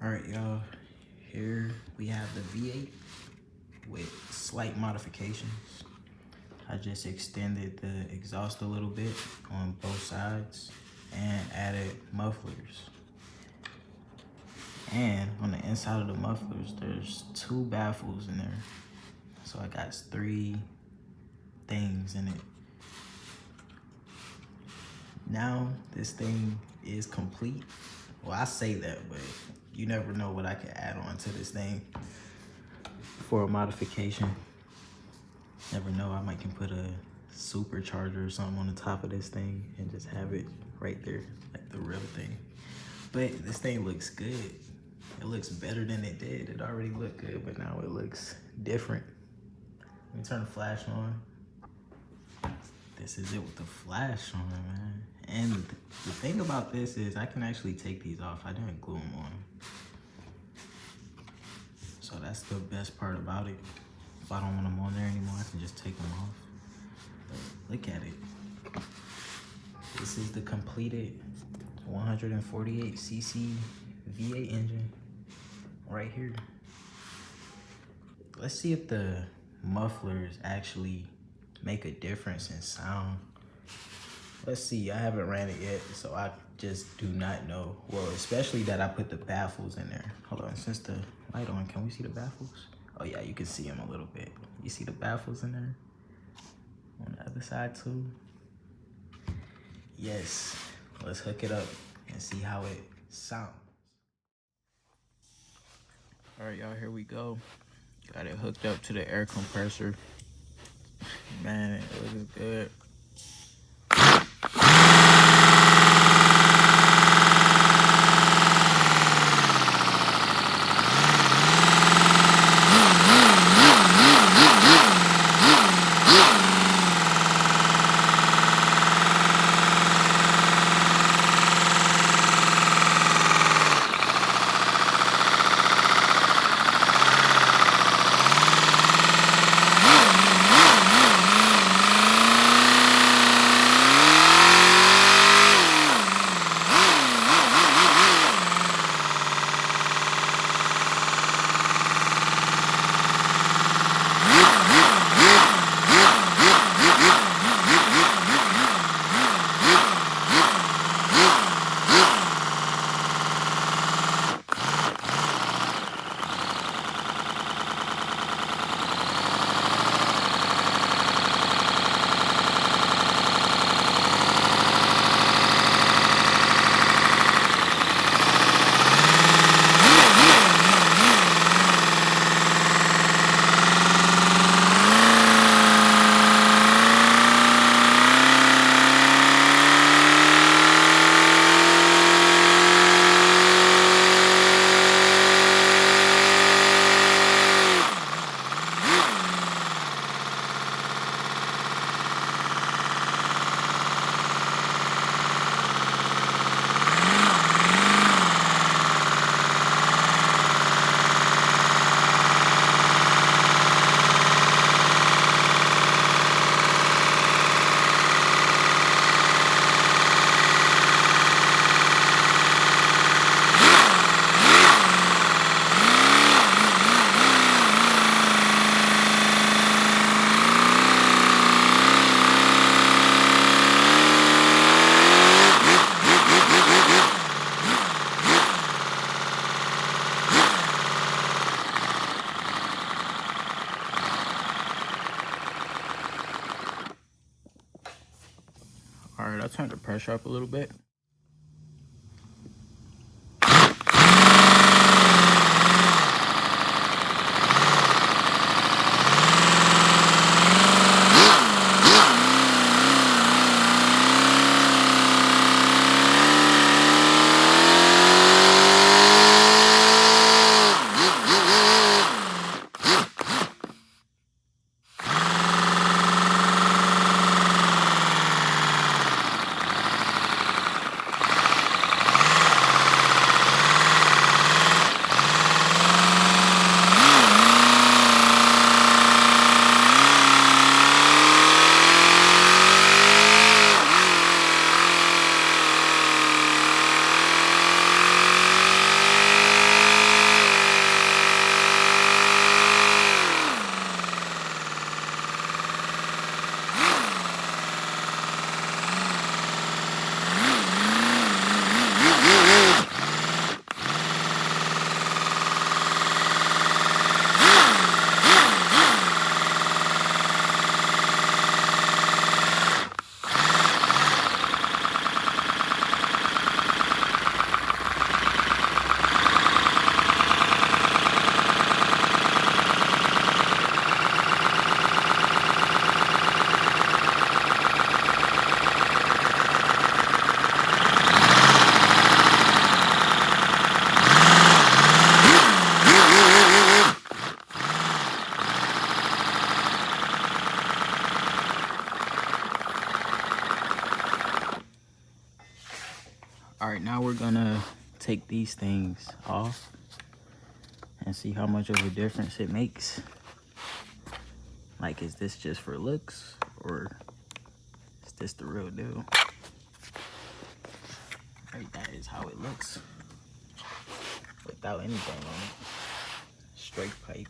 All right, y'all. Here we have the V8 with slight modifications. I just extended the exhaust a little bit on both sides and added mufflers. And on the inside of the mufflers, there's 2 baffles in there. So I got 3 things in it. Now this thing is complete. Well, I say that, but you never know what I can add on to this thing for a modification. Never know, I might can put a supercharger or something on the top of this thing and just have it right there, like the real thing. But this thing looks good. It looks better than it did. It already looked good, but now it looks different. Let me turn the flash on. This is it with the flash on, man. And the thing about this is I can actually take these off. I didn't glue them on. So that's the best part about it. If I don't want them on there anymore, I can just take them off. But look at it. This is the completed 148cc V8 engine right here. Let's see if the mufflers actually make a difference in sound. Let's see, I haven't ran it yet, so I just do not know. Well, especially that I put the baffles in there. Hold on, since the light on, can we see the baffles? Oh yeah, you can see them a little bit. You see the baffles in there? On the other side too? Yes, let's hook it up and see how it sounds. All right, y'all, here we go. Got it hooked up to the air compressor. Man, it looks good. All right, I'll turn the pressure up a little bit. All right, now we're gonna take these things off and see how much of a difference it makes. Like, is this just for looks or is this the real deal? Right, that is how it looks without anything on it. Straight pipe.